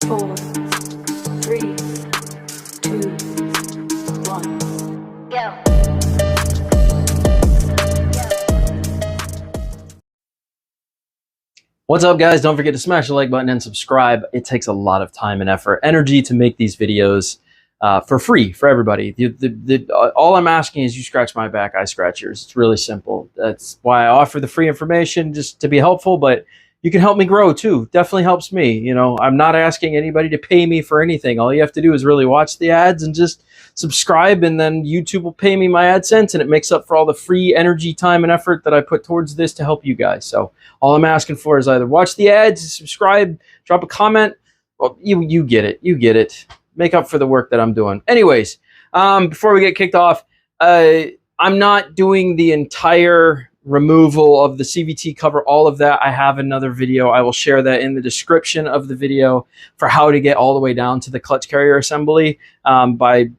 4, 3, 2, 1. Go. What's up, guys? Don't forget to smash the like button and subscribe. It takes a lot of time and effort, energy to make these videos for free for everybody. All I'm asking is you scratch my back, I scratch yours. It's really simple. That's why I offer the free information, just to be helpful, but you can help me grow too. Definitely helps me. You know, I'm not asking anybody to pay me for anything. All you have to do is really watch the ads and just subscribe, and then YouTube will pay me my AdSense, and it makes up for all the free energy, time, and effort that I put towards this to help you guys. So all I'm asking for is either watch the ads, subscribe, drop a comment. Well, you get it. You get it. Make up for the work that I'm doing. Anyways, before we get kicked off, I'm not doing the entire removal of the CVT cover, all of that. I have another video. I will share that in the description of the video for how to get all the way down to the clutch carrier assembly. By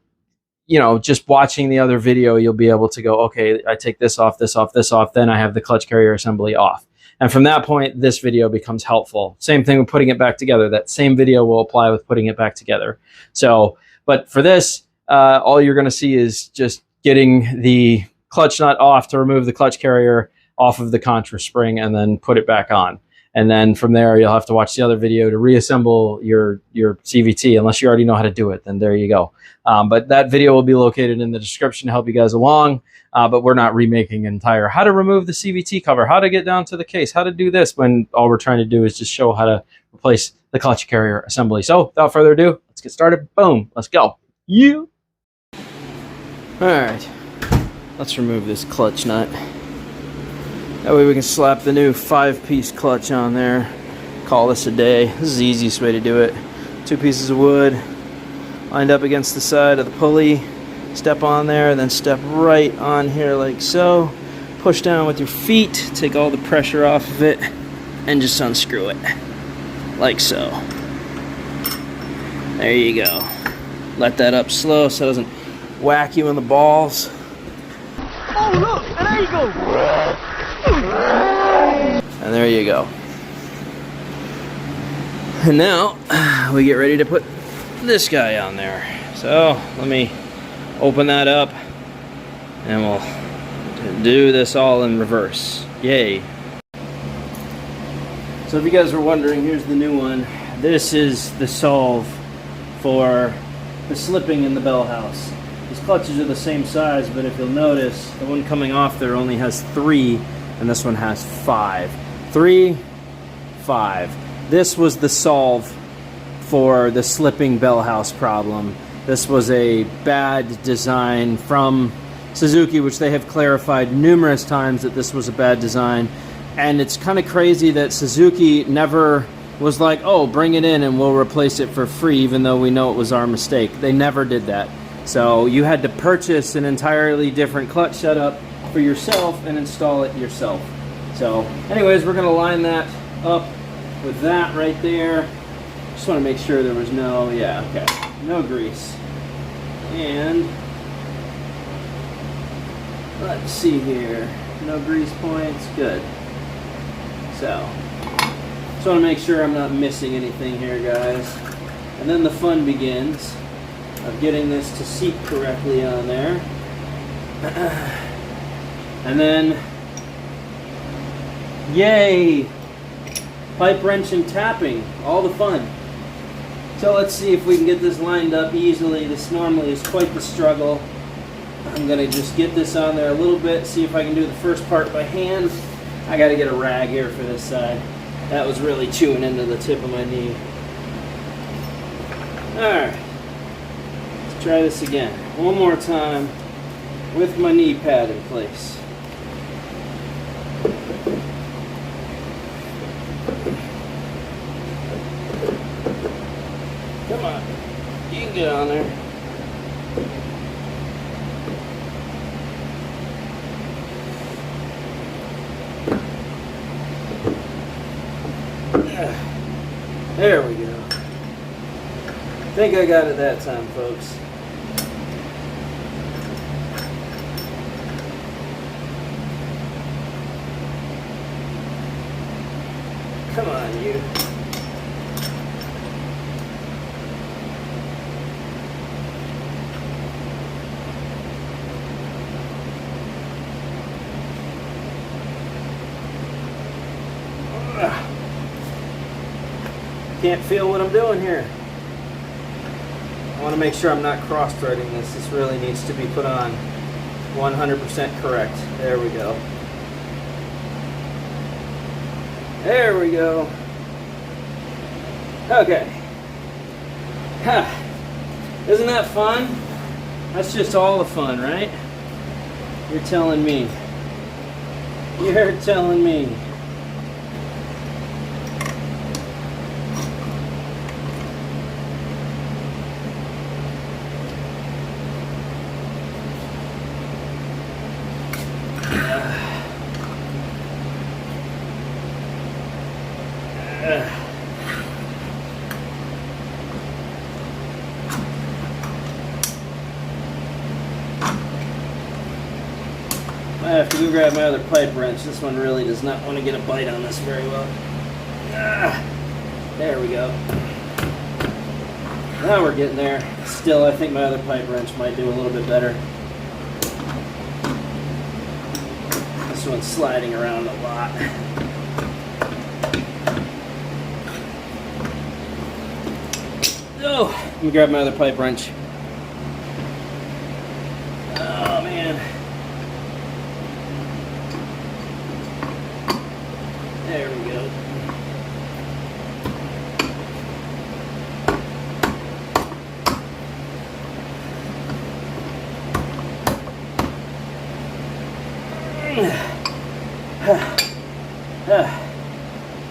just watching the other video, you'll be able to go, okay, I take this off, this off, this off, then I have the clutch carrier assembly off. And from that point, this video becomes helpful. Same thing with putting it back together. That same video will apply with putting it back together. So, but for this, all you're going to see is just getting the clutch nut off to remove the clutch carrier off of the contra spring and then put it back on. And then from there, you'll have to watch the other video to reassemble your CVT. Unless you already know how to do it, then there you go. But that video will be located in the description to help you guys along. But we're not remaking an entire how to remove the CVT cover, how to get down to the case, how to do this, when all we're trying to do is just show how to replace the clutch carrier assembly. So without further ado, let's get started. Boom, let's go. You. All right, let's remove this clutch nut. That way we can slap the new 5-piece clutch on there. Call this a day. This is the easiest way to do it. 2 pieces of wood lined up against the side of the pulley. Step on there, then step right on here like so. Push down with your feet, take all the pressure off of it, and just unscrew it. Like so. There you go. Let that up slow so it doesn't whack you in the balls. Oh look, an eagle! And there you go. And now we get ready to put this guy on there. So let me open that up and we'll do this all in reverse. Yay. So if you guys were wondering, here's the new one. This is the solve for the slipping in the bell house. These clutches are the same size, but if you'll notice, the one coming off there only has 3 and this one has 5. 3, 5. This was the solve for the slipping bell house problem. This was a bad design from Suzuki, which they have clarified numerous times that this was a bad design. And it's kind of crazy that Suzuki never was like, oh, bring it in and we'll replace it for free, even though we know it was our mistake. They never did that. So you had to purchase an entirely different clutch setup for yourself and install it yourself. So anyways, we're gonna line that up with that right there. Just want to make sure there was no, no grease. And let's see here, no grease points, good. So just want to make sure I'm not missing anything here, guys. And then the fun begins of getting this to seat correctly on there. And then, yay! Pipe wrench and tapping, all the fun. So let's see if we can get this lined up easily. This normally is quite the struggle. I'm gonna just get this on there a little bit, see if I can do the first part by hand. I gotta get a rag here for this side. That was really chewing into the tip of my knee. Alright, let's try this again. One more time with my knee pad in place. Come on, you can get on there. There we go. I think I got it that time, folks. Come on, you. Can't feel what I'm doing here. I want to make sure I'm not cross-threading this. This really needs to be put on 100% correct. There we go. There we go. Okay. Huh. Isn't that fun? That's just all the fun, right? You're telling me. You're telling me. I have to go grab my other pipe wrench. This one really does not want to get a bite on this very well. There we go. Now we're getting there. Still, I think my other pipe wrench might do a little bit better. This one's sliding around a lot. Oh, let me grab my other pipe wrench. Oh, man. There we go.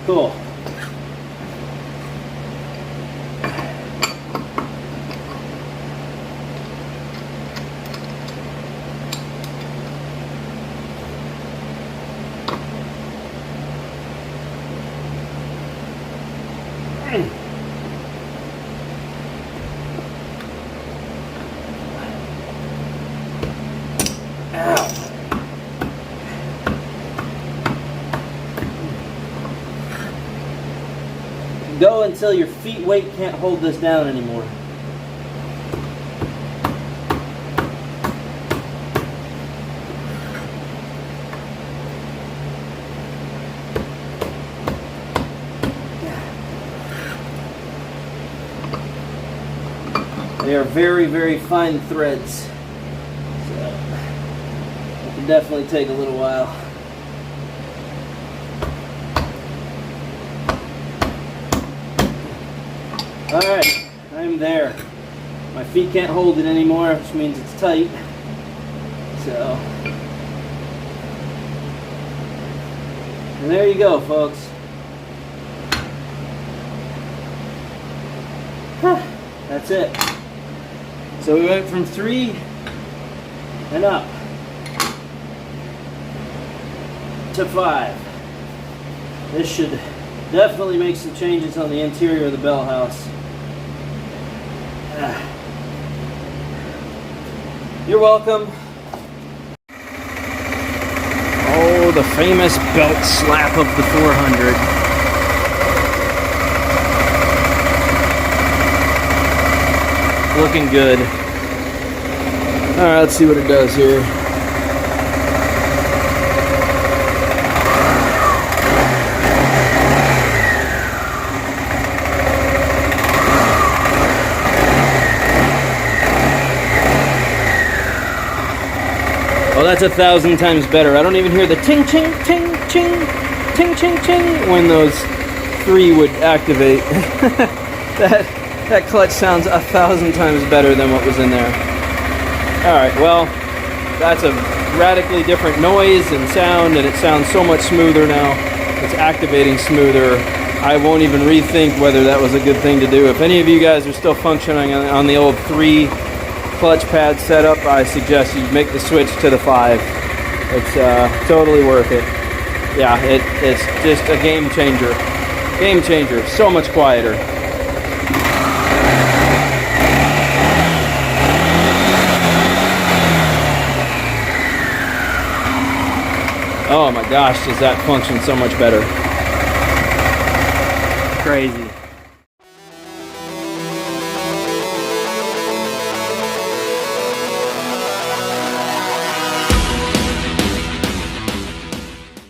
Cool. Go until your feet weight can't hold this down anymore. They are very, very fine threads. So it can definitely take a little while. Alright, I'm there. My feet can't hold it anymore, which means it's tight. So, and there you go, folks. That's it. So we went from 3 and up to 5. This should definitely make some changes on the interior of the bell house. You're welcome. Oh, the famous belt slap of the 400. Looking good. Alright, let's see what it does here. Oh, that's 1,000 times better. I don't even hear the ting, ching, ting, ching, ting, ching, ching when those 3 would activate. That clutch sounds 1,000 times better than what was in there. Alright, well, that's a radically different noise and sound, and it sounds so much smoother now. It's activating smoother. I won't even rethink whether that was a good thing to do. If any of you guys are still functioning on the old 3 clutch pad setup, I suggest you make the switch to the 5. It's totally worth it. Yeah, it's just a game changer. Game changer. So much quieter. Oh my gosh, does that function so much better. Crazy.